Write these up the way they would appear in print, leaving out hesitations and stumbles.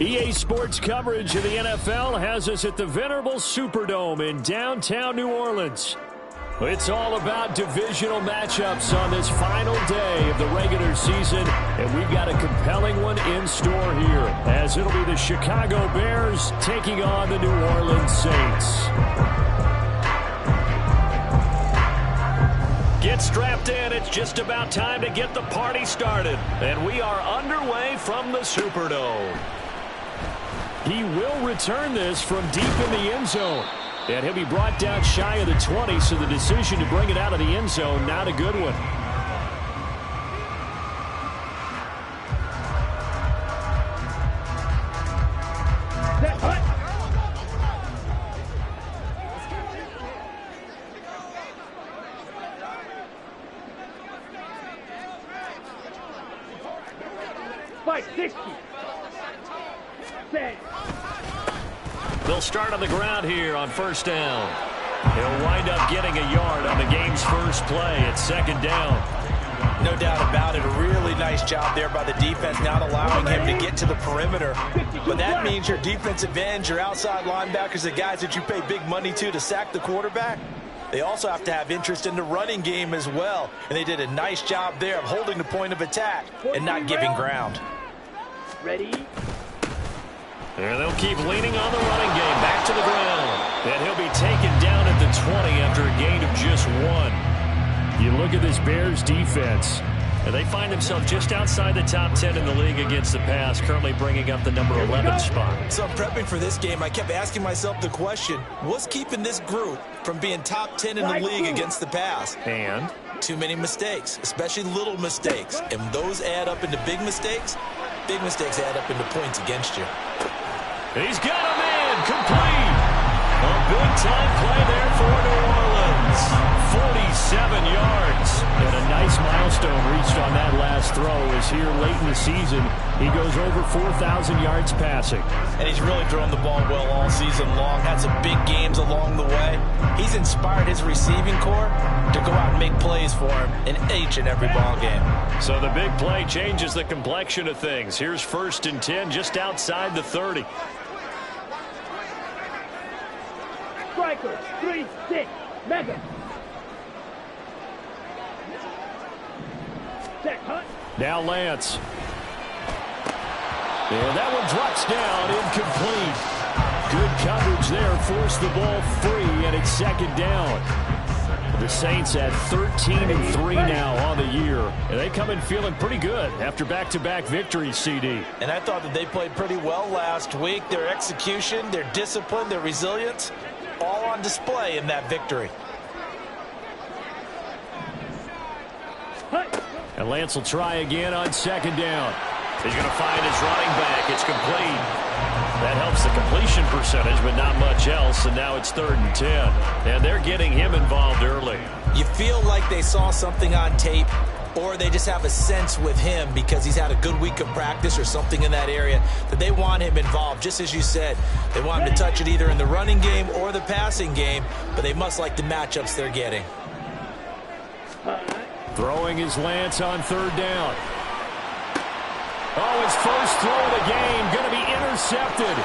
EA Sports coverage of the NFL has us at the venerable Superdome in downtown New Orleans. It's all about divisional matchups on this final day of the regular season, and we've got a compelling one in store here, as it'll be the Chicago Bears taking on the New Orleans Saints. Get strapped in. It's just about time to get the party started, and we are underway from the Superdome. He will return this from deep in the end zone. And he'll be brought down shy of the 20, so the decision to bring it out of the end zone, not a good one. They'll start on the ground here on first down. He'll wind up getting a yard on the game's first play at second down. No doubt about it. A really nice job there by the defense, not allowing him to get to the perimeter. But that means your defensive ends, your outside linebackers, the guys that you pay big money to sack the quarterback, they also have to have interest in the running game as well. And they did a nice job there of holding the point of attack and not giving ground. Ready? And they'll keep leaning on the running game. Back to the ground. And he'll be taken down at the 20 after a gain of just 1. You look at this Bears defense, and they find themselves just outside the top 10 in the league against the pass, currently bringing up the number 11 spot. So I'm prepping for this game. I kept asking myself the question, what's keeping this group from being top 10 in the league against the pass? And? Too many mistakes, especially little mistakes. And those add up into big mistakes. Big mistakes add up into points against you. He's got a man complete. A big-time play there for New Orleans. 47 yards. And a nice milestone reached on that last throw as here late in the season, he goes over 4,000 yards passing. And he's really thrown the ball well all season long. Had some big games along the way. He's inspired his receiving corps to go out and make plays for him in each and every ball game. So the big play changes the complexion of things. Here's first and 10 just outside the 30. Striker, 3-6, mega. Check, Hunt. Now Lance. And that one drops down, incomplete. Good coverage there, forced the ball free, and it's second down. The Saints at 13-3 now on the year, and they come in feeling pretty good after back-to-back victories, CD. And I thought that they played pretty well last week. Their execution, their discipline, their resilience, all on display in that victory. And Lance will try again on second down. He's going to find his running back. It's complete. That helps the completion percentage, but not much else. And now it's 3rd and 10. And they're getting him involved early. You feel like they saw something on tape, or they just have a sense with him because he's had a good week of practice or something in that area that they want him involved. Just as you said, they want him to touch it either in the running game or the passing game, but they must like the matchups they're getting. Throwing his Lance on 3rd down. Oh, his first throw of the game going to be intercepted.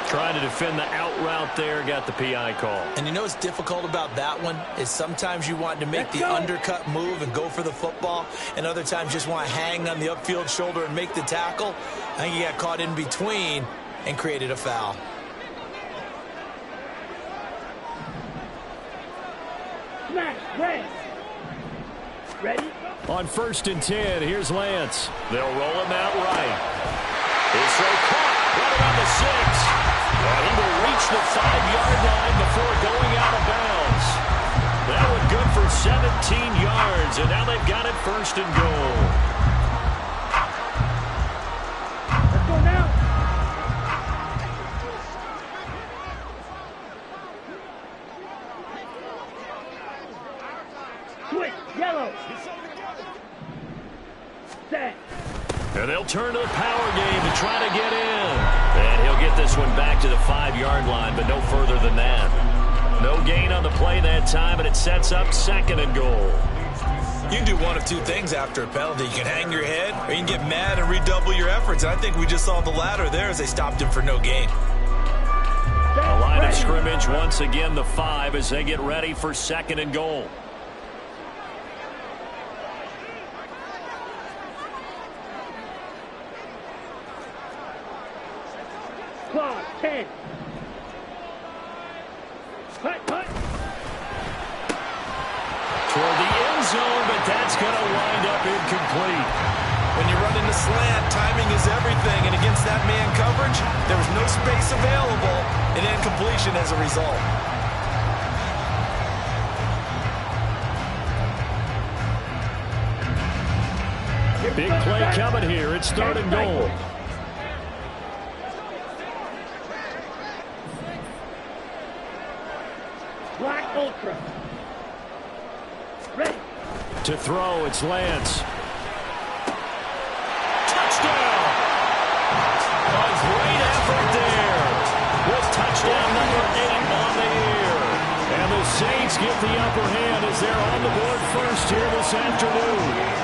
Trying to defend the out route there, got the PI call. And you know what's difficult about that one is sometimes you want to make the undercut move and go for the football, and other times just want to hang on the upfield shoulder and make the tackle. I think he got caught in between and created a foul. Ready? On 1st and 10, here's Lance. They'll roll him out right. He's so caught right around the 6. And he will reach the 5-yard line before going out of bounds. That one good for 17 yards, and now they've got it 1st and goal. Let's go now. Switch, yellow. Set. And they'll turn to the power game to try to get in. And he'll get this one back to the 5-yard line, but no further than that. No gain on the play that time, and it sets up 2nd and goal. You can do one of two things after a penalty. You can hang your head, or you can get mad and redouble your efforts. And I think we just saw the latter there as they stopped him for no gain. A line of scrimmage once again, the 5 as they get ready for 2nd and goal. Clock, 10. Hut, hut. Toward the end zone, but that's going to wind up incomplete. When you run into slant, timing is everything. And against that man coverage, there was no space available, and incompletion as a result. Big play coming here. It's 3rd and goal. Black Ultra. Ready. To throw, it's Lance. Touchdown! A great effort there. With touchdown number 8 on the year. And the Saints get the upper hand as they're on the board first here this afternoon.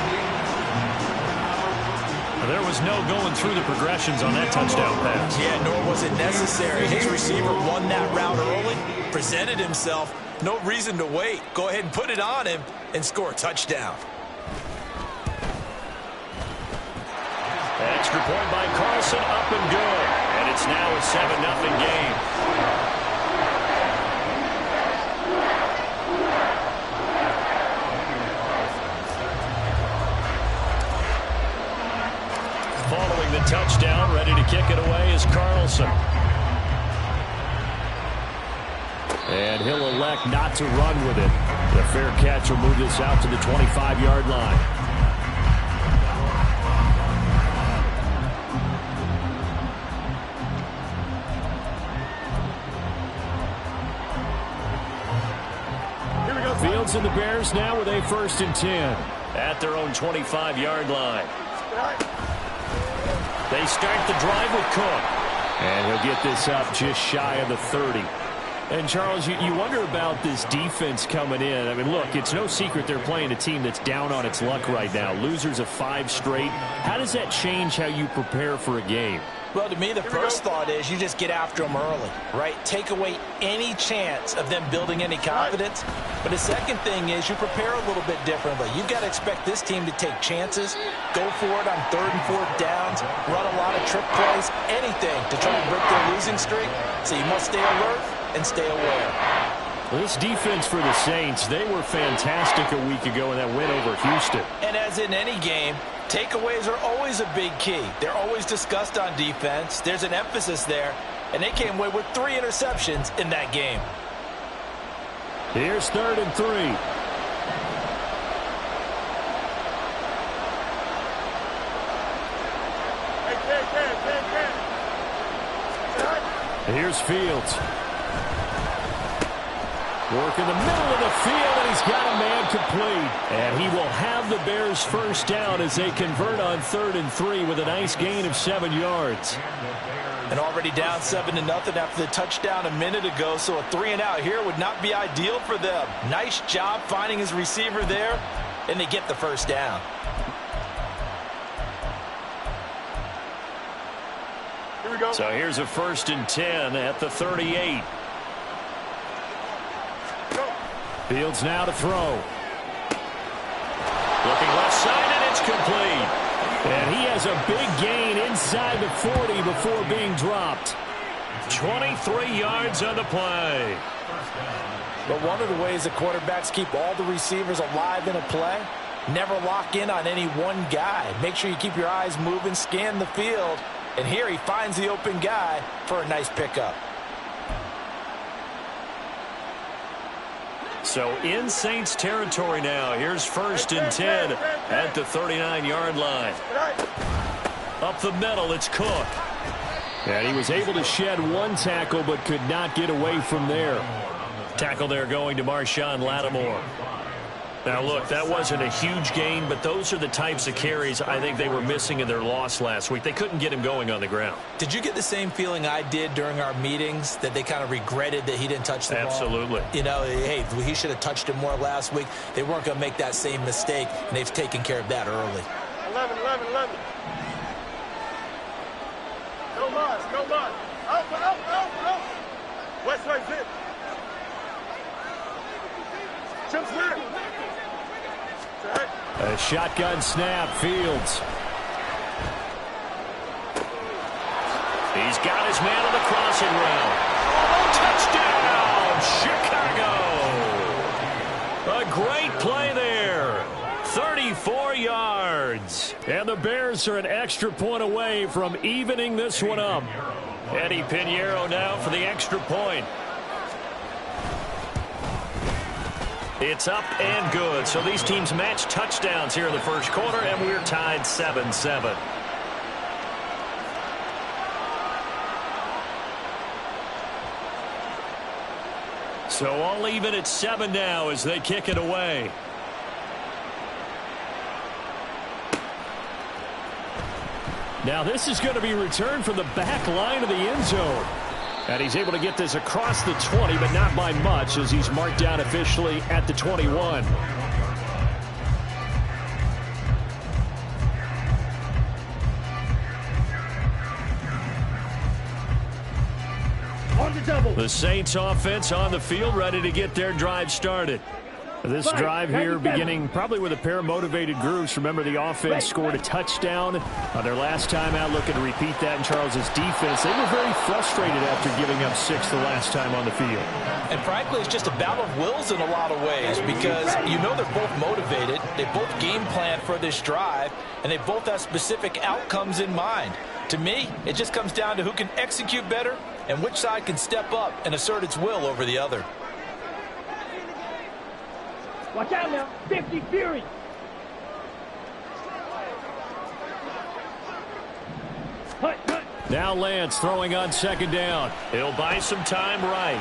There was no going through the progressions on that touchdown pass. Yeah, nor was it necessary. His receiver won that route early, presented himself. No reason to wait. Go ahead and put it on him and score a touchdown. Extra point by Carlson, up and good. And it's now a 7-0 game. Following the touchdown, ready to kick it away is Carlson. And he'll elect not to run with it. The fair catch will move this out to the 25-yard line. Here we go. Fields and the Bears now with a 1st and 10 at their own 25-yard line. They start the drive with Cook. And he'll get this up just shy of the 30. And, Charles, you wonder about this defense coming in. I mean, look, it's no secret they're playing a team that's down on its luck right now. Losers of 5 straight. How does that change how you prepare for a game? Well, to me, the first thought is you just get after them early, right? Take away any chance of them building any confidence. But the second thing is you prepare a little bit differently. You've got to expect this team to take chances, go for it on 3rd and 4th downs, run a lot of trick plays, anything to try and break their losing streak. So you must stay alert and stay aware. Well, this defense for the Saints, they were fantastic a week ago in that win over Houston. And as in any game, takeaways are always a big key. They're always discussed on defense. There's an emphasis there, and they came away with 3 interceptions in that game. Here's 3rd and 3. Here's Fields. Work in the middle of the field, and he's got a man complete. And he will have the Bears' 1st down as they convert on 3rd and 3 with a nice gain of 7 yards. And already down 7-0 after the touchdown a minute ago, so a 3-and-out here would not be ideal for them. Nice job finding his receiver there, and they get the 1st down. Here we go. So here's a 1st and 10 at the 38. Fields now to throw. Looking left side, and it's complete. And he has a big gain inside the 40 before being dropped. 23 yards on the play. But one of the ways the quarterbacks keep all the receivers alive in a play, never lock in on any one guy. Make sure you keep your eyes moving, scan the field. And here he finds the open guy for a nice pickup. So in Saints territory now. Here's 1st and 10 at the 39-yard line. Up the middle, it's Cook. And he was able to shed 1 tackle but could not get away from there. Tackle there going to Marshawn Lattimore. Now, look, that wasn't a huge gain, but those are the types of carries I think they were missing in their loss last week. They couldn't get him going on the ground. Did you get the same feeling I did during our meetings, that they kind of regretted that he didn't touch the ball? Absolutely. You know, hey, he should have touched it more last week. They weren't going to make that same mistake, and they've taken care of that early. 11. No more. Out. West right zip. Chips back. A shotgun snap, Fields. He's got his man on the crossing route. Touchdown, Chicago! A great play there. 34 yards. And the Bears are an extra point away from evening this one up. Eddie Pinheiro now for the extra point. It's up and good. So these teams match touchdowns here in the first quarter, and we're tied 7-7. So all even at 7 now as they kick it away. Now this is going to be returned from the back line of the end zone. And he's able to get this across the 20, but not by much, as he's marked down officially at the 21. On the double. The Saints offense on the field, ready to get their drive started. This drive here beginning probably with a pair of motivated groups. Remember, the offense scored a touchdown on their last time out. Looking to repeat that in Charles's defense. They were very frustrated after giving up 6 the last time on the field. And frankly, it's just a battle of wills in a lot of ways, because you know they're both motivated. They both game plan for this drive, and they both have specific outcomes in mind. To me, it just comes down to who can execute better and which side can step up and assert its will over the other. Watch out now. 50 Fury. Hut. Now Lance throwing on second down. He'll buy some time right.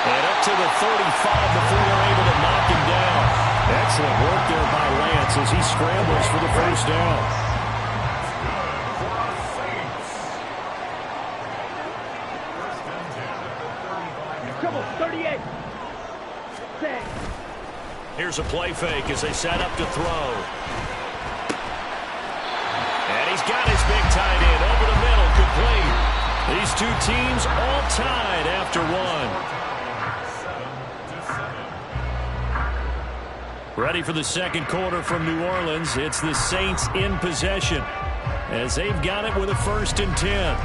And up to the 35 before they're able to knock him down. Excellent work there by Lance as he scrambles for the first down. Trouble. 38. Here's a play fake as they set up to throw. And he's got his big tight end over the middle, complete. These two teams all tied after one. Ready for the second quarter from New Orleans. It's the Saints in possession as they've got it with a 1st and 10.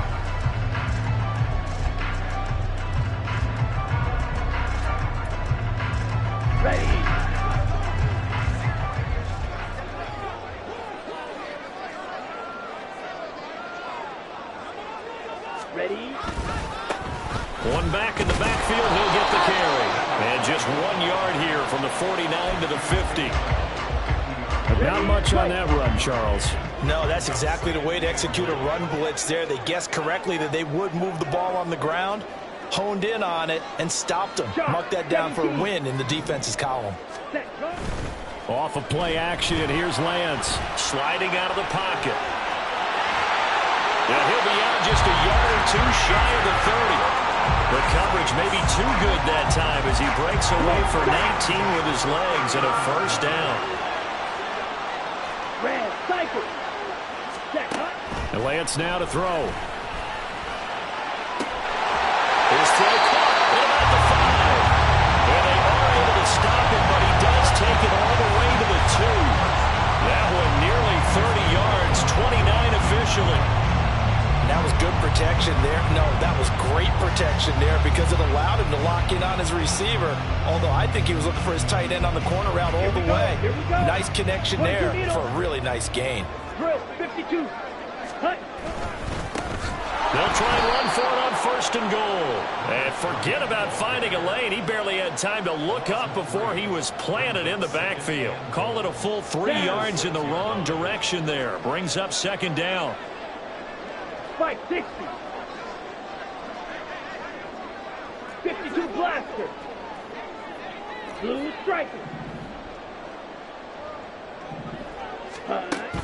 One back in the backfield, he'll get the carry. And just 1 yard here from the 49 to the 50. Not much on that run, Charles. No, that's exactly the way to execute a run blitz there. They guessed correctly that they would move the ball on the ground, honed in on it, and stopped them. Mark that down for a win in the defense's column. Off of play action, here's Lance sliding out of the pocket. And he'll be out just a yard or two shy of the 30. The coverage may be too good that time as he breaks away for 19 with his legs and a first down. Red cycle. And Lance now to throw. His throw caught at about the 5. And they are able to stop him, but he does take it all the way to the 2. That one nearly 30 yards, 29 officially. That was good protection there. No, that was great protection there because it allowed him to lock in on his receiver. Although I think he was looking for his tight end on the corner route all the way. Nice connection there for a really nice gain. Drill, 52. Hut. They'll try and run for it on 1st and goal. And forget about finding a lane. He barely had time to look up before he was planted in the backfield. Call it a full 3 yards in the wrong direction there. Brings up 2nd down. 560. 52 blaster. Blue striker.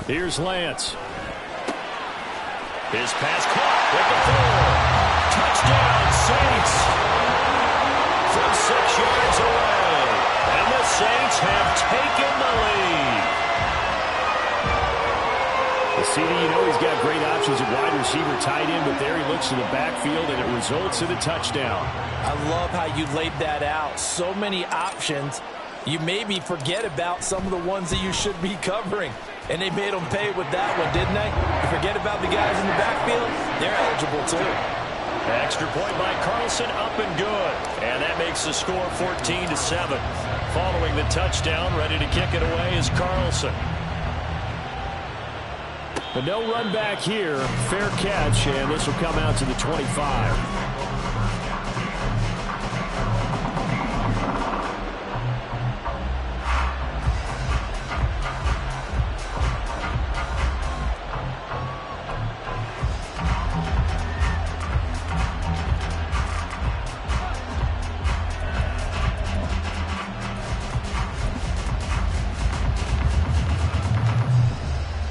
Here's Lance. His pass caught with the throw. Touchdown, Saints. From 6 yards away. And the Saints have taken the lead. The CD, you know he's got great options at wide receiver, tight end, but there he looks to the backfield, and it results in a touchdown. I love how you laid that out. So many options. You maybe forget about some of the ones that you should be covering. And they made them pay with that one, didn't they? You forget about the guys in the backfield, they're eligible too. Extra point by Carlson, up and good. And that makes the score 14-7. Following the touchdown, ready to kick it away is Carlson. But no run back here. Fair catch, and this will come out to the 25.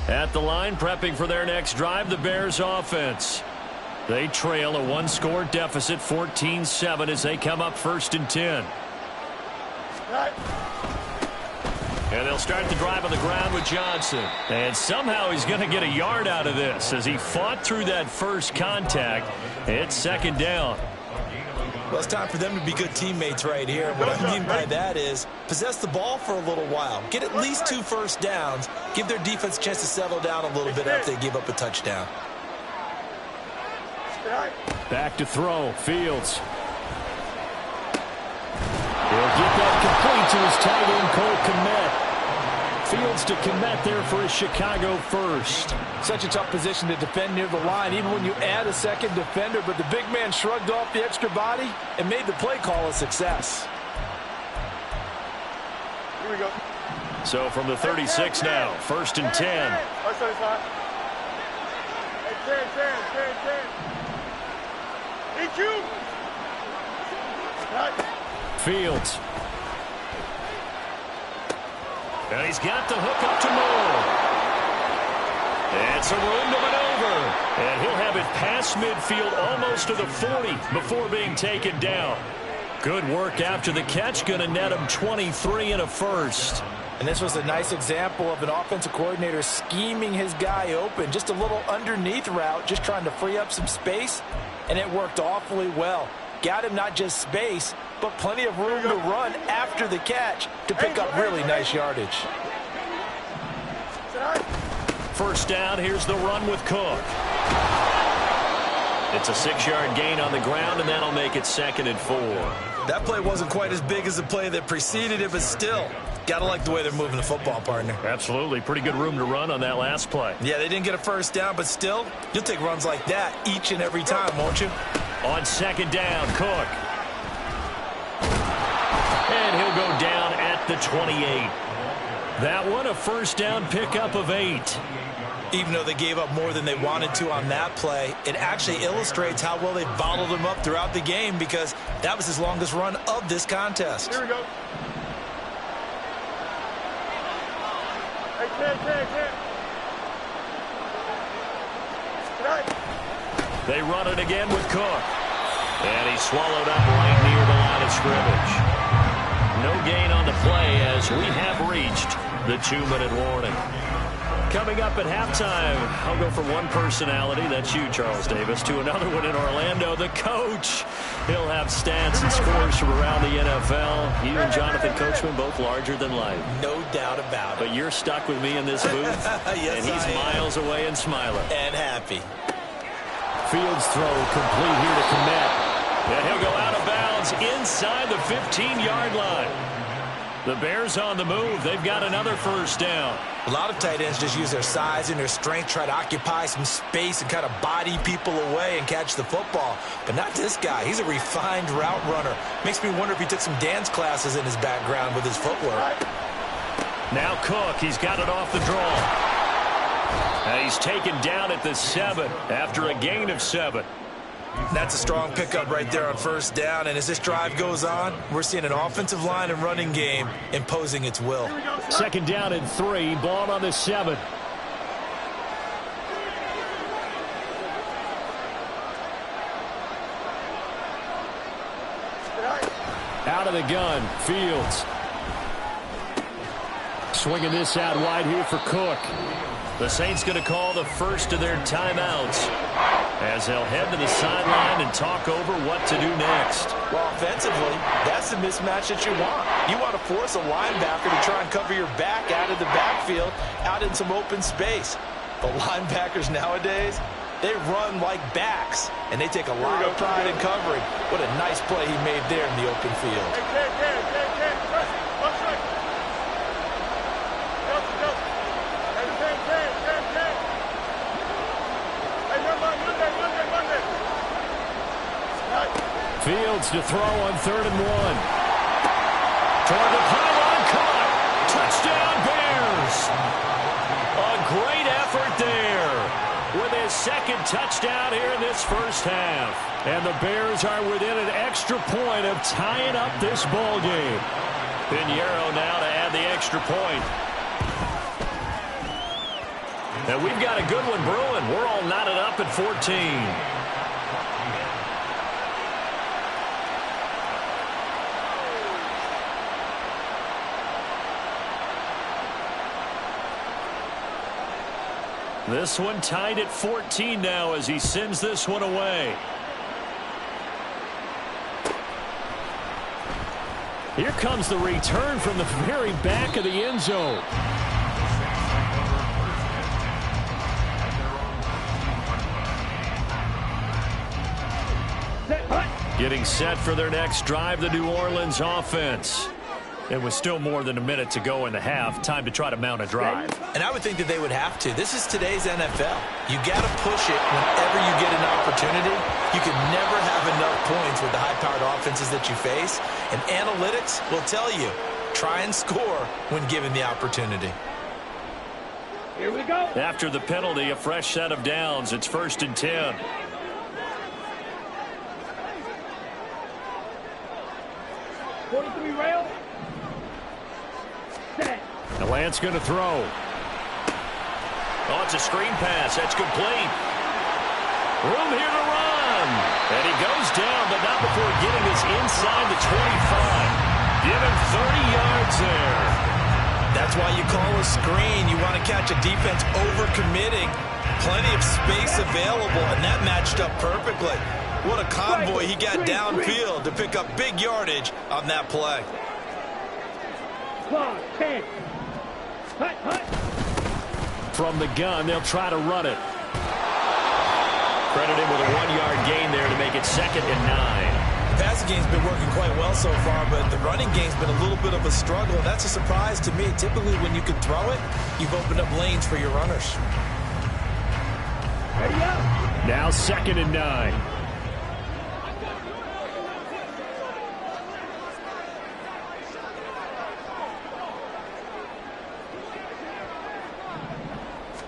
At the line, prepping for their next drive, the Bears offense. They trail a one-score deficit, 14-7, as they come up 1st and 10. And they'll start the drive on the ground with Johnson. And somehow he's going to get a yard out of this as he fought through that first contact. It's 2nd down. Well, it's time for them to be good teammates right here. What I mean by that is possess the ball for a little while. Get at least 2 first downs. Give their defense a chance to settle down a little bit after they give up a touchdown. Back to throw. Fields. He'll get that complete to his tight end, Cole Kmet. Fields to Kmet there for his Chicago first. Such a tough position to defend near the line, even when you add a second defender, but the big man shrugged off the extra body and made the play call a success. Here we go. So from the 36 now, 1st and 10. That's 35. Hey, 10. Need you. Fields. And he's got the hook up to Moore. It's a room to maneuver. And he'll have it past midfield almost to the 40 before being taken down. Good work after the catch. Going to net him 23 and a first. And this was a nice example of an offensive coordinator scheming his guy open. Just a little underneath route, just trying to free up some space. And it worked awfully well. Got him not just space, but plenty of room to run after the catch to pick up really nice yardage. First down, here's the run with Cook. It's a 6-yard gain on the ground, and that'll make it 2nd and 4. That play wasn't quite as big as the play that preceded it, but still, got to like the way they're moving the football, partner. Absolutely. Pretty good room to run on that last play. Yeah, they didn't get a first down, but still, you'll take runs like that each and every time, won't you? On 2nd down, Cook. And he'll go down at the 28. That one, a first down pickup of 8. Even though they gave up more than they wanted to on that play, it actually illustrates how well they bottled him up throughout the game because that was his longest run of this contest. Here we go. Hey, 10. They run it again with Cook. And he's swallowed up right near the line of scrimmage. No gain on the play as we have reached the 2-minute warning. Coming up at halftime, I'll go from one personality, that's you, Charles Davis, to another one in Orlando, the coach. He'll have stats and scores from around the NFL. You and Jonathan Coachman, both larger than life. No doubt about it. But you're stuck with me in this booth, yes, and he's miles away and smiling. And happy. Fields throw complete here to Kmet. And he'll go out of bounds inside the 15-yard line. The Bears on the move. They've got another first down. A lot of tight ends just use their size and their strength, try to occupy some space and kind of body people away and catch the football. But not this guy. He's a refined route runner. Makes me wonder if he took some dance classes in his background with his footwork. Now Cook. He's got it off the draw. And he's taken down at the 7 after a gain of 7. That's a strong pickup right there on first down, and as this drive goes on, we're seeing an offensive line and running game imposing its will. Second down and 3, ball on the 7. Out of the gun, Fields. Swinging this out wide here for Cook. The Saints going to call the first of their timeouts as they'll head to the sideline and talk over what to do next. Well, offensively, that's the mismatch that you want. You want to force a linebacker to try and cover your back out of the backfield, out in some open space. But linebackers nowadays, they run like backs, and they take a lot of pride in covering. What a nice play he made there in the open field. Fields to throw on 3rd and 1. Toward the pylon, caught. Touchdown, Bears. A great effort there with his second touchdown here in this first half. And the Bears are within an extra point of tying up this ball game. Pinheiro now to add the extra point. And we've got a good one brewing. We're all knotted up at 14. This one tied at 14 now as he sends this one away. Here comes the return from the very back of the end zone. Getting set for their next drive, the New Orleans offense. It was still more than a minute to go in the half. Time to try to mount a drive. And I would think that they would have to. This is today's NFL. You got to push it whenever you get an opportunity. You can never have enough points with the high-powered offenses that you face. And analytics will tell you, try and score when given the opportunity. Here we go. After the penalty, a fresh set of downs. It's 1st and 10. Rail. Now Lance going to throw. Oh, it's a screen pass. That's complete. Room here to run. And he goes down, but not before getting this inside the 25. Give him 30 yards there. That's why you call a screen. You want to catch a defense over-committing. Plenty of space available, and that matched up perfectly. What a convoy he got downfield to pick up big yardage on that play. 10. From the gun, they'll try to run it. Credit him with a 1-yard gain there to make it 2nd and 9. The passing game's been working quite well so far, but the running game's been a little bit of a struggle. That's a surprise to me. Typically, when you can throw it, you've opened up lanes for your runners. Ready up. Now 2nd and 9.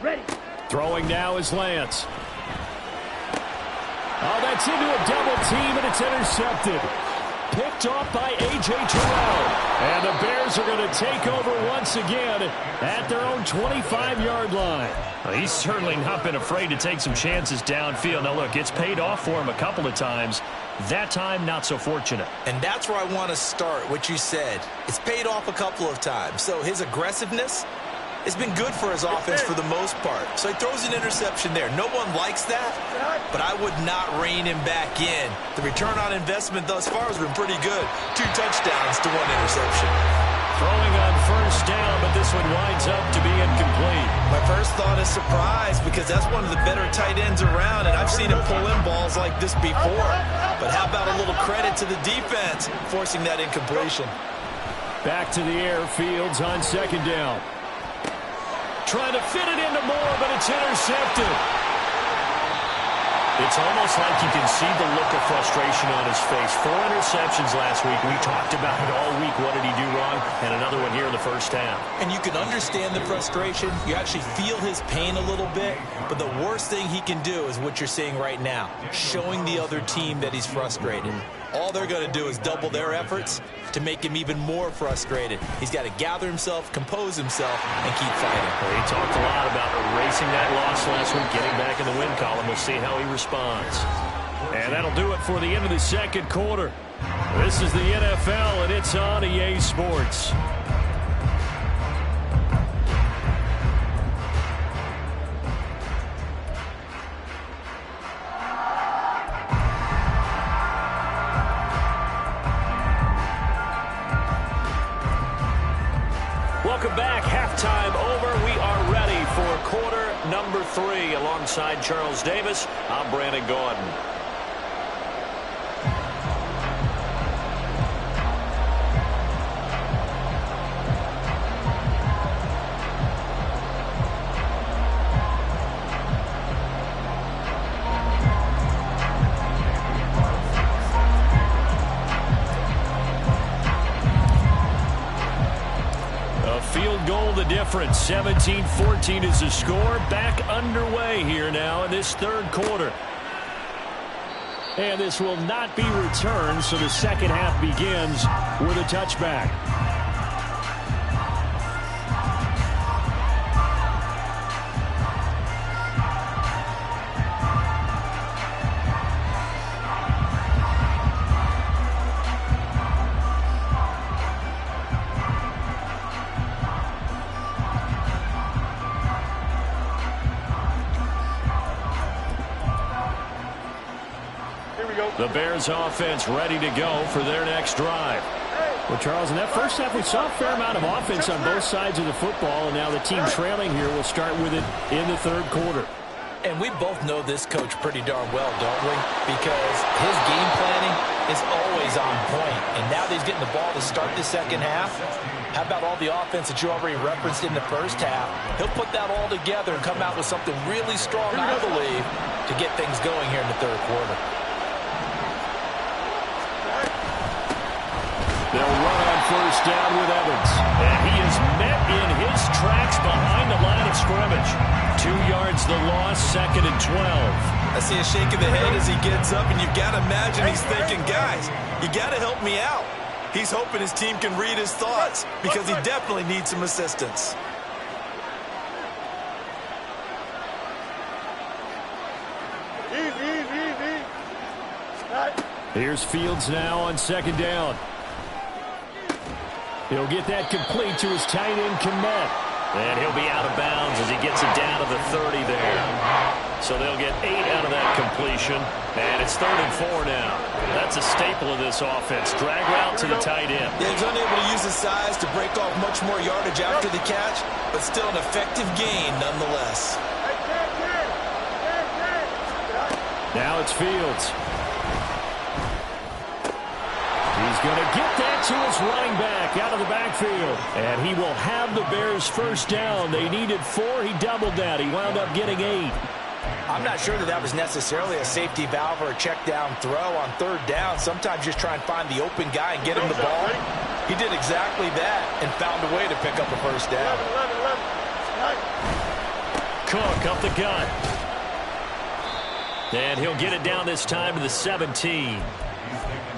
Ready. Throwing now is Lance. Oh, that's into a double team, and it's intercepted. Picked off by A.J. Terrell. And the Bears are going to take over once again at their own 25-yard line. Well, he's certainly not been afraid to take some chances downfield. Now, look, it's paid off for him a couple of times. That time, not so fortunate. And that's where I want to start, what you said. It's paid off a couple of times. So his aggressiveness, it's been good for his offense for the most part. So he throws an interception there. No one likes that, but I would not rein him back in. The return on investment thus far has been pretty good. 2 touchdowns to 1 interception. Throwing on first down, but this one winds up to be incomplete. My first thought is surprise because that's one of the better tight ends around, and I've seen him pull in balls like this before. But how about a little credit to the defense forcing that incompletion? Back to the air, Fields on 2nd down. Trying to fit it into Moore, but it's intercepted. It's almost like you can see the look of frustration on his face. 4 interceptions last week. We talked about it all week. What did he do wrong? And another one here in the first half. And you can understand the frustration. You actually feel his pain a little bit. But the worst thing he can do is what you're seeing right now, showing the other team that he's frustrated. All they're going to do is double their efforts to make him even more frustrated. He's got to gather himself, compose himself, and keep fighting. Well, he talked a lot about erasing that loss last week, getting back in the win column. We'll see how he responds. And that'll do it for the end of the second quarter. This is the NFL, and it's on EA Sports. Welcome back. Halftime over. We are ready for quarter number 3. Alongside Charles Davis, I'm Brandon Gaudin. Field goal the difference. 17-14 is the score. Back underway here now in this third quarter. And this will not be returned, so the second half begins with a touchback. The Bears offense ready to go for their next drive. Well, Charles, in that first half, we saw a fair amount of offense on both sides of the football, and now the team trailing here will start with it in the third quarter. And we both know this coach pretty darn well, don't we? Because his game planning is always on point. And now that he's getting the ball to start the second half, how about all the offense that you already referenced in the first half? He'll put that all together and come out with something really strong, I believe, to get things going here in the third quarter. They'll run on first down with Evans. And he is met in his tracks behind the line of scrimmage. 2 yards the loss, 2nd and 12. I see a shake of the head as he gets up, and you've got to imagine he's thinking, guys, you got to help me out. He's hoping his team can read his thoughts because he definitely needs some assistance. Easy. Here's Fields now on second down. He'll get that complete to his tight end, Kmet. And he'll be out of bounds as he gets it down to the 30 there. So they'll get 8 out of that completion. And it's 3rd and 4 now. That's a staple of this offense. Drag route to the tight end. Yeah, he's unable to use his size to break off much more yardage after the catch, but still an effective gain nonetheless. Now it's Fields. He's going to get that to his running back out of the backfield. And he will have the Bears first down. They needed 4. He doubled that. He wound up getting 8. I'm not sure that was necessarily a safety valve or a check down throw on third down. Sometimes just try and find the open guy and get him the ball. He did exactly that and found a way to pick up a first down. Cook up the gun. And he'll get it down this time to the 17.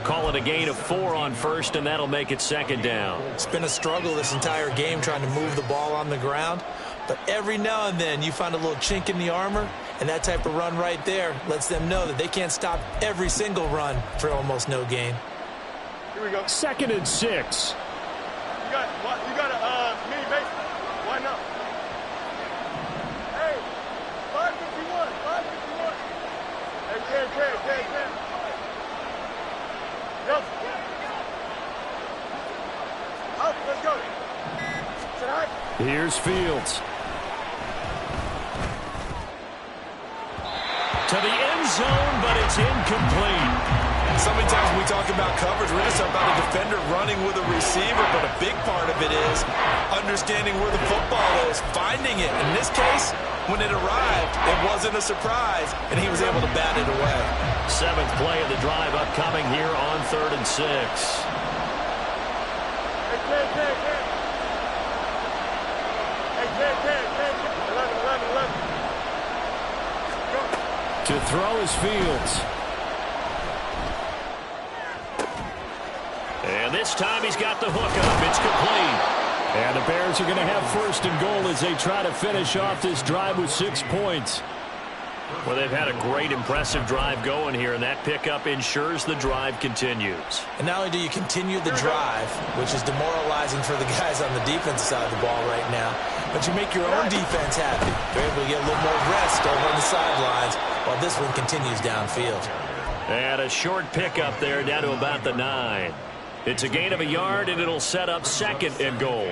Call it a gain of 4 on first, and that'll make it 2nd down. It's been a struggle this entire game trying to move the ball on the ground. But every now and then you find a little chink in the armor, and that type of run right there lets them know that they can't stop every single run for almost no gain. Here we go. 2nd and 6. You got a mini base. Why not? Hey, 551. Hey, 10. Yep. Up, let's go. Here's Fields. To the end zone, but it's incomplete. So many times when we talk about coverage, we're just talking about a defender running with a receiver, but a big part of it is understanding where the football is, finding it. In this case, when it arrived, it wasn't a surprise, and he was able to bat it away. 7th play of the drive upcoming here on 3rd and 6. To throw is Fields. And this time he's got the hook up. It's complete. And the Bears are going to have 1st and goal as they try to finish off this drive with 6 points. Well, they've had a great, impressive drive going here, and that pickup ensures the drive continues. And not only do you continue the drive, which is demoralizing for the guys on the defensive side of the ball right now, but you make your own defense happy. They're able to get a little more rest over on the sidelines while this one continues downfield. And a short pickup there down to about the 9. It's a gain of a yard, and it'll set up 2nd and goal.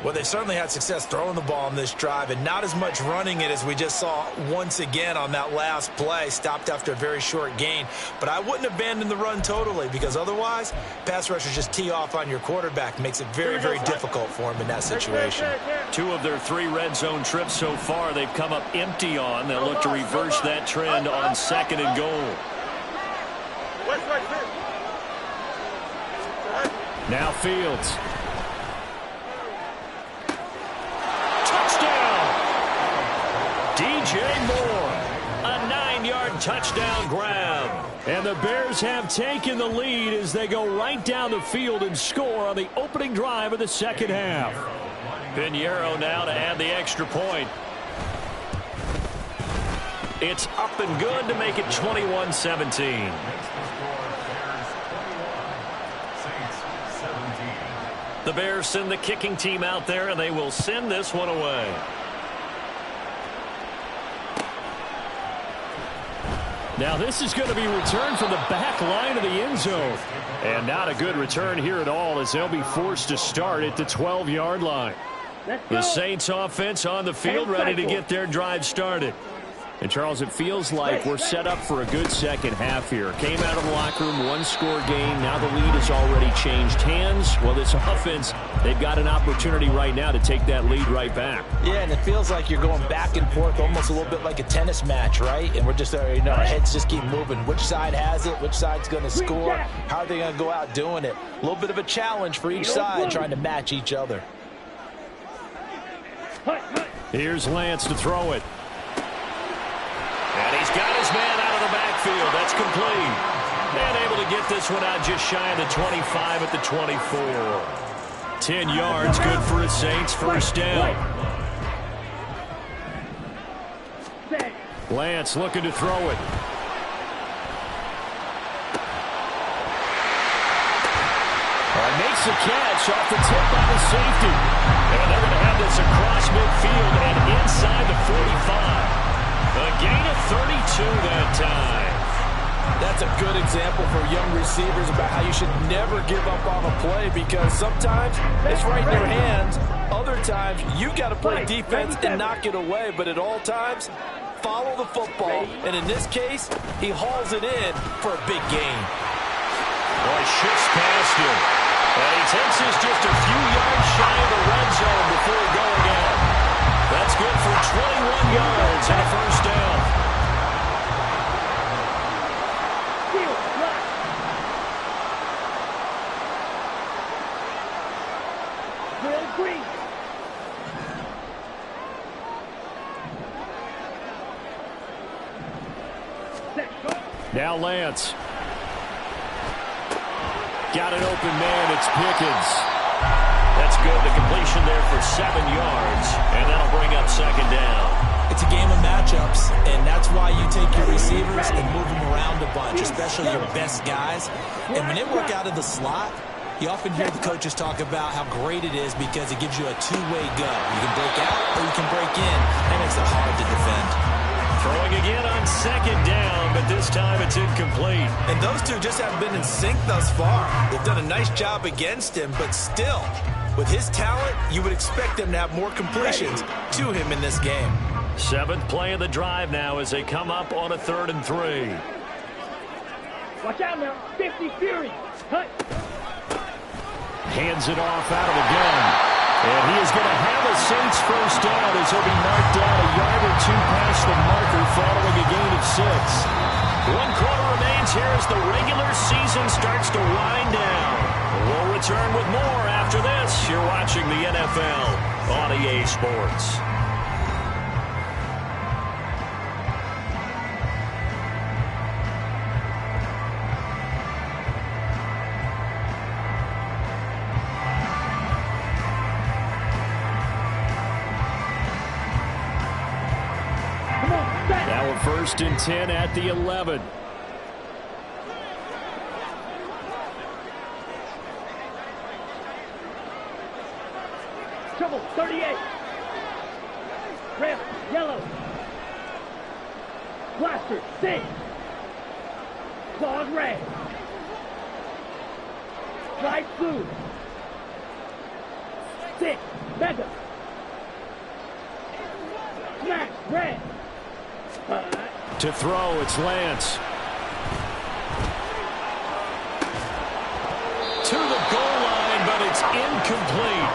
Well, they certainly had success throwing the ball on this drive, and not as much running it as we just saw once again on that last play. Stopped after a very short gain. But I wouldn't abandon the run totally, because otherwise, pass rushers just tee off on your quarterback. Makes it very, very difficult for him in that situation. 2 of their 3 red zone trips so far, they've come up empty on. They'll look to reverse that trend on 2nd and goal. Now Fields. Touchdown! DJ Moore. A 9-yard touchdown grab. And the Bears have taken the lead as they go right down the field and score on the opening drive of the 2nd half. Pinheiro now to add the extra point. It's up and good to make it 21-17. The Bears send the kicking team out there, and they will send this one away. Now this is going to be returned from the back line of the end zone. And not a good return here at all, as they'll be forced to start at the 12-yard line. The Saints offense on the field, ready to get their drive started. And, Charles, it feels like we're set up for a good second half here. Came out of the locker room, 1-score game. Now the lead has already changed hands. Well, this offense, they've got an opportunity right now to take that lead right back. Yeah, and it feels like you're going back and forth almost a little bit like a tennis match, right? And we're just, our heads just keep moving. Which side has it? Which side's going to score? How are they going to go out doing it? A little bit of a challenge for each side trying to match each other. Here's Lance to throw it. And he's got his man out of the backfield. That's complete. And able to get this one out just shy of the 25 at the 24. 10 yards, good for his Saints. 1st down. Lance looking to throw it. Makes the catch off the tip by the safety. And they're going to have this across midfield and inside the 45. A gain of 32 that time. That's a good example for young receivers about how you should never give up on a play, because sometimes it's right in your hands. Other times you've got to play defense and knock it away. But at all times, follow the football. And in this case, he hauls it in for a big gain. Boy, shifts past him. And he takes us just a few yards shy of the red zone before going out. That's good for 21 yards and a 1st down. Now Lance. Got an open man. It's Pickens. That's good. The completion there for 7 yards, and that'll bring up 2nd down. It's a game of matchups, and that's why you take your receivers and move them around a bunch, especially your best guys. And when they work out of the slot, you often hear the coaches talk about how great it is because it gives you a two-way go. You can break out or you can break in. That makes it hard to defend. Throwing again on 2nd down, but this time it's incomplete. And those two just haven't been in sync thus far. They've done a nice job against him, but still, with his talent, you would expect them to have more completions to him in this game. 7th play of the drive now as they come up on a 3rd and 3. Watch out now. 50 Fury. Cut. Hands it off out of the gun. And he is going to have a Saints first down as he'll be marked down a yard or two past the marker following a gain of 6. 1 quarter remains here as the regular season starts to wind down. We'll return with more after this. You're watching the NFL on EA Sports. Now a 1st and 10 at the 11. Trouble. 38. Red. Yellow. Blaster. 6. Claws red. Stripes blue. 6. Mega. Smash red. To throw, it's Lance. To the goal line, but it's incomplete.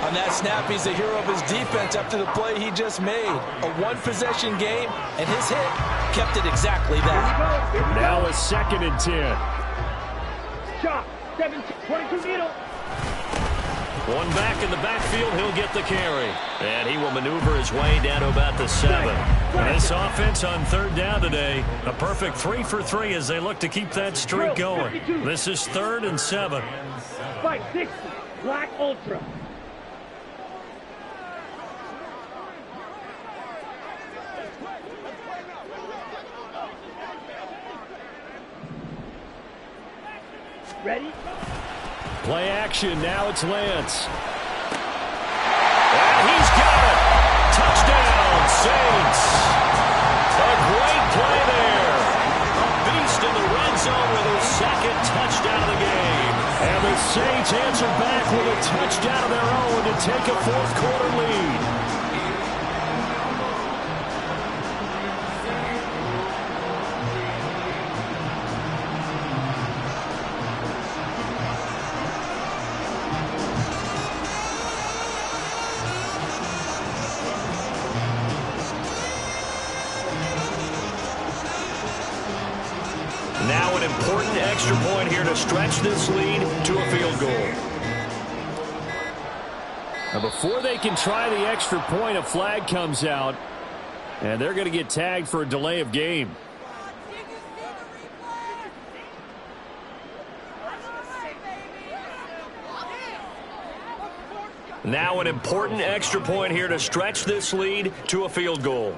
On that snap, he's the hero of his defense after the play he just made. A one-possession game, and his hit kept it exactly that. Now a 2nd and 10. Shot. 22 needle. One back in the backfield, he'll get the carry. And he will maneuver his way down to about the 7. This offense on 3rd down today, a perfect 3 for 3 as they look to keep that streak going. This is 3rd and 7. Spike 60. Black Ultra. Ready? Play action. Now it's Lance. And he's got it. Touchdown, Saints. A great play there. A beast in the red zone with his 2nd touchdown of the game. And the Saints answer back with a touchdown of their own to take a 4th quarter lead. Now an important extra point here to stretch this lead to a field goal. Now before they can try the extra point, a flag comes out, and they're going to get tagged for a delay of game. Now an important extra point here to stretch this lead to a field goal.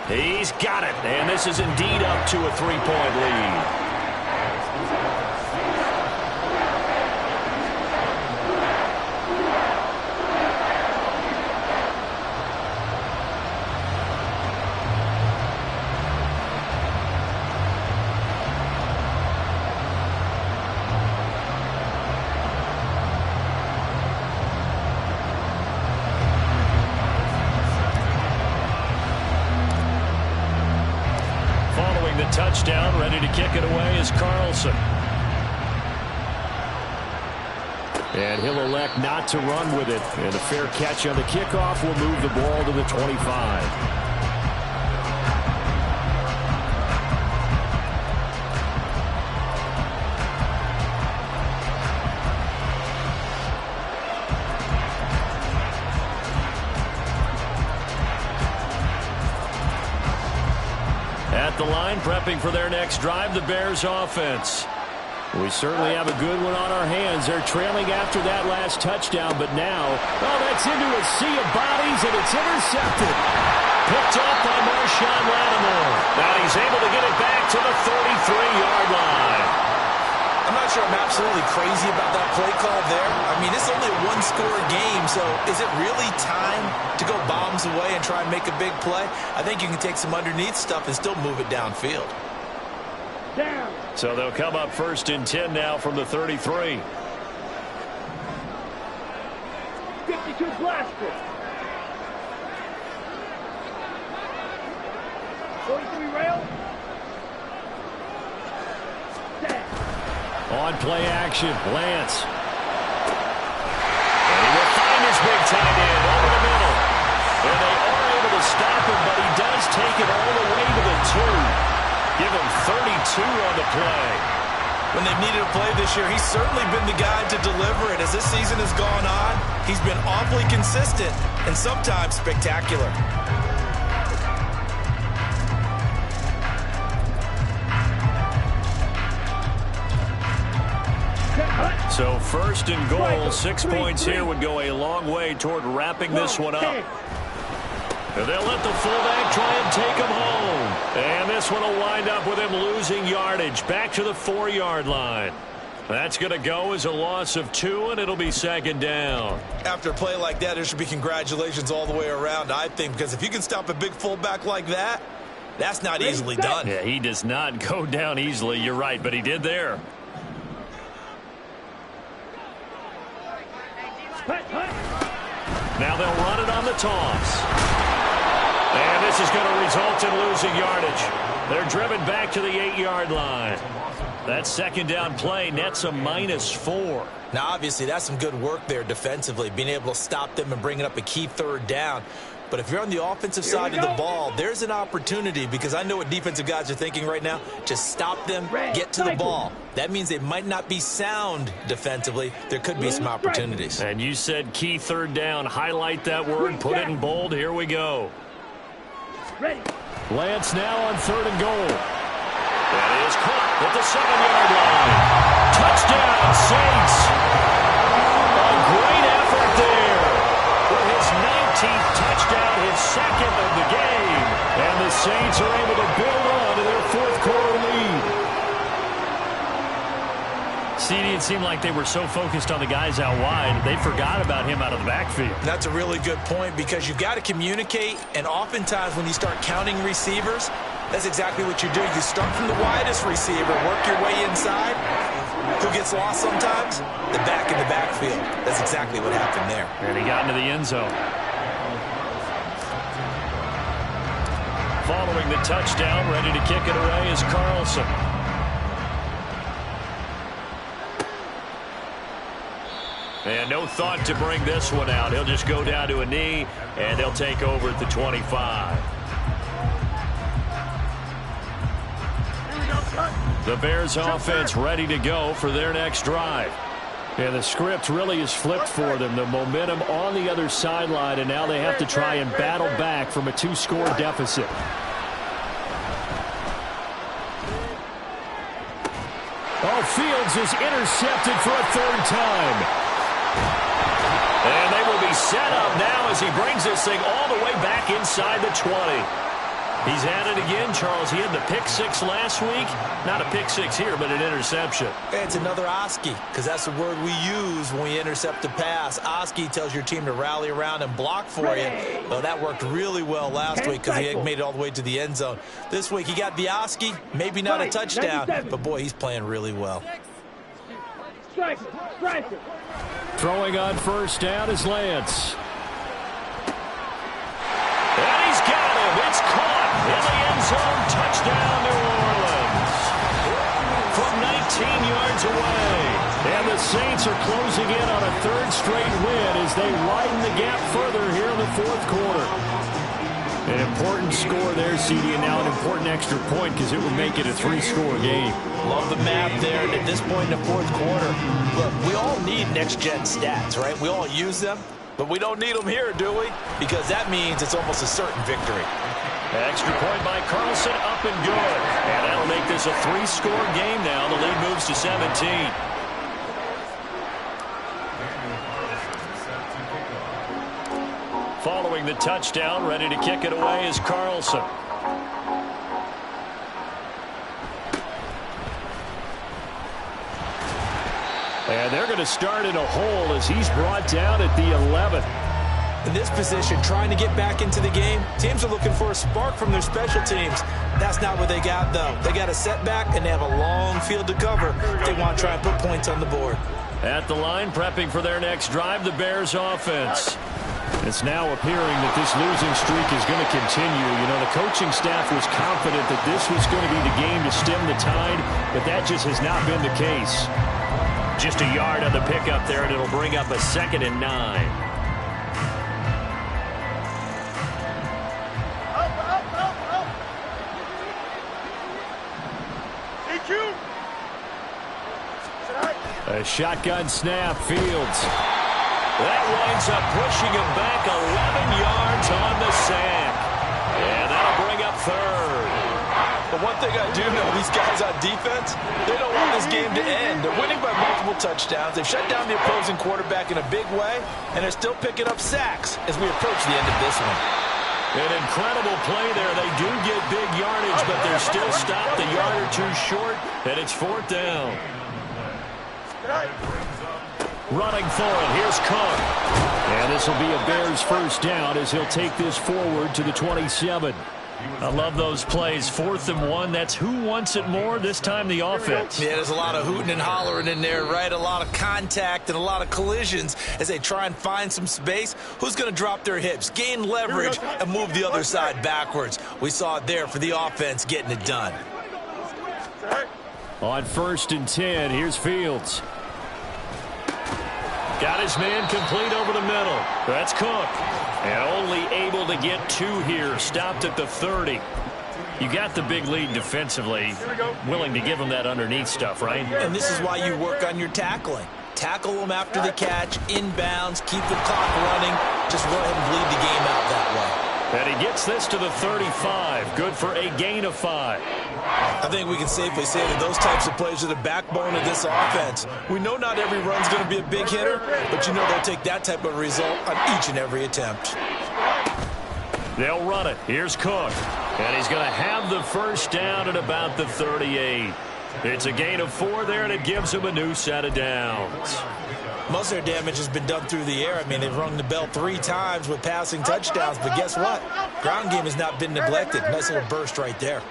He's got it, and this is indeed up to a 3-point lead. Touchdown, ready to kick it away is Carlson. And he'll elect not to run with it. And a fair catch on the kickoff will move the ball to the 25. At the line, prepping for their next drive, the Bears offense. We certainly have a good one on our hands. They're trailing after that last touchdown, but now, oh, that's into a sea of bodies, and it's intercepted. Picked up by Marshawn Lattimore. Now he's able to get it back to the 33-yard line. I'm not sure I'm absolutely crazy about that play call there. I mean, it's only a one-score game, so is it really time to go bombs away and try and make a big play? I think you can take some underneath stuff and still move it downfield. Down. So they'll come up 1st and 10 now from the 33. 52 blaster. 43 rail. Set. On play action, Lance. And he will find his big tight end over the middle. And they are able to stop him, but he does take it all the way to the 2. Give him 32 on the play. When they've needed a play this year, he's certainly been the guy to deliver it. As this season has gone on, he's been awfully consistent and sometimes spectacular. So first and goal, 6 points here would go a long way toward wrapping this one up. And they'll let the fullback try and take him home. And this one will wind up with him losing yardage back to the 4-yard line. That's going to go as a loss of 2, and it'll be second down. After a play like that, there should be congratulations all the way around, I think, because if you can stop a big fullback like that, that's not easily done. Yeah, he does not go down easily. You're right, but he did there. Now they'll run it on the toss. And this is going to result in losing yardage. They're driven back to the 8-yard line. That second down play nets a -4. Now, obviously, that's some good work there defensively, being able to stop them and bringing up a key third down. But if you're on the offensive side of the ball, there's an opportunity, because I know what defensive guys are thinking right now. Just stop them, get to the ball. That means they might not be sound defensively. There could be some opportunities. And you said key third down. Highlight that word, put it in bold. Here we go. Ready. Lance now on 3rd and goal. That is caught at the 7-yard line. Touchdown, Saints. A great effort there. With his 19th touchdown, his second of the game. And the Saints are able to build on to their 4th quarter lead. CD, it seemed like they were so focused on the guys out wide, they forgot about him out of the backfield. That's a really good point, because you've got to communicate, and oftentimes when you start counting receivers, that's exactly what you do. You start from the widest receiver, work your way inside. Who gets lost sometimes? The back in the backfield. That's exactly what happened there. And he got into the end zone. Following the touchdown, ready to kick it away is Carlson. And no thought to bring this one out. He'll just go down to a knee, and they'll take over at the 25. The Bears offense ready to go for their next drive. And the script really is flipped for them. The momentum on the other sideline, and now they have to try and battle back from a 2-score deficit. Oh, Fields is intercepted for a 3rd time. And they will be set up now as he brings this thing all the way back inside the 20. He's at it again, Charles. He had the pick 6 last week. Not a pick 6 here, but an interception. It's another Oski, because that's the word we use when we intercept a pass. Oski tells your team to rally around and block for you. Well, that worked really well last week because he made it all the way to the end zone. This week he got the Oski, maybe not a touchdown, but boy, he's playing really well. Striker. Throwing on 1st down is Lance. And he's got him. It's caught in the end zone. Touchdown, New Orleans. From 19 yards away. And the Saints are closing in on a 3rd straight win as they widen the gap further here in the 4th quarter. An important score there, CD, and now an important extra point because it would make it a 3-score game. Love the math there, and at this point in the 4th quarter, look, we all need next-gen stats, right? We all use them, but we don't need them here, do we? Because that means it's almost a certain victory. Extra point by Carlson, up and good. And that'll make this a 3-score game now. The lead moves to 17. Following the touchdown, ready to kick it away is Carlson. And they're going to start in a hole as he's brought down at the 11. In this position, trying to get back into the game, teams are looking for a spark from their special teams. That's not what they got, though. They got a setback, and they have a long field to cover if they want to try and put points on the board. At the line, prepping for their next drive, the Bears offense. It's now appearing that this losing streak is going to continue. You know, the coaching staff was confident that this was going to be the game to stem the tide, but that just has not been the case. Just a yard on the pickup there, and it'll bring up a 2nd and 9. A shotgun snap, Fields. That winds up pushing him back 11 yards on the sack. And that'll bring up 3rd. But one thing I do know, these guys on defense, they don't want this game to end. They're winning by multiple touchdowns. They've shut down the opposing quarterback in a big way, and they're still picking up sacks as we approach the end of this one. An incredible play there. They do get big yardage, but they're still stopped a yard or two short, and it's 4th down. Running for it, here's Cook. And this will be a Bears first down as he'll take this forward to the 27. I love those plays. 4th and 1, that's who wants it more, this time the offense. Yeah, there's a lot of hooting and hollering in there, right? A lot of contact and a lot of collisions as they try and find some space. Who's going to drop their hips, gain leverage, and move the other side backwards? We saw it there for the offense getting it done. On 1st and 10, here's Fields. Got his man complete over the middle. That's Cook. And only able to get 2 here. Stopped at the 30. You got the big lead defensively. Willing to give him that underneath stuff, right? And this is why you work on your tackling. Tackle them after the catch, inbounds, keep the clock running. Just go ahead and bleed the game out that way. And he gets this to the 35. Good for a gain of 5. I think we can safely say that those types of plays are the backbone of this offense. We know not every run's going to be a big hitter, but you know they'll take that type of result on each and every attempt. They'll run it. Here's Cook. And he's going to have the first down at about the 38. It's a gain of 4 there, and it gives him a new set of downs. Most of their damage has been done through the air. I mean, they've rung the bell 3 times with passing touchdowns, but guess what? Ground game has not been neglected. Nice little burst right there.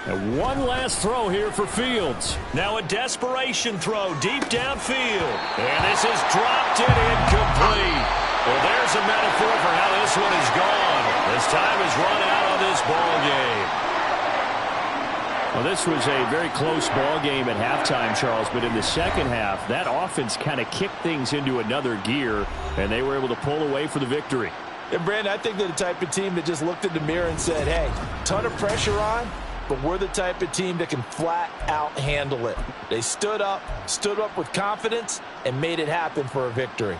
And one last throw here for Fields. Now a desperation throw deep downfield. And this is dropped and incomplete. Well, there's a metaphor for how this one is gone. This time is run out on this ball game. Well, this was a very close ball game at halftime, Charles, but in the second half, that offense kind of kicked things into another gear, and they were able to pull away for the victory. And, Brandon, I think they're the type of team that just looked in the mirror and said, hey, ton of pressure on, but we're the type of team that can flat out handle it. They stood up with confidence, and made it happen for a victory.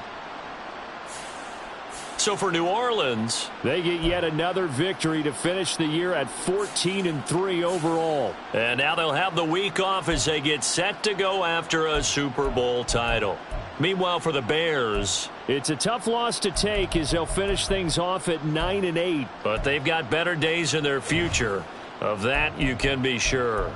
So for New Orleans, they get yet another victory to finish the year at 14-3 overall. And now they'll have the week off as they get set to go after a Super Bowl title. Meanwhile, for the Bears, it's a tough loss to take as they'll finish things off at 9-8. But they've got better days in their future. Of that, you can be sure.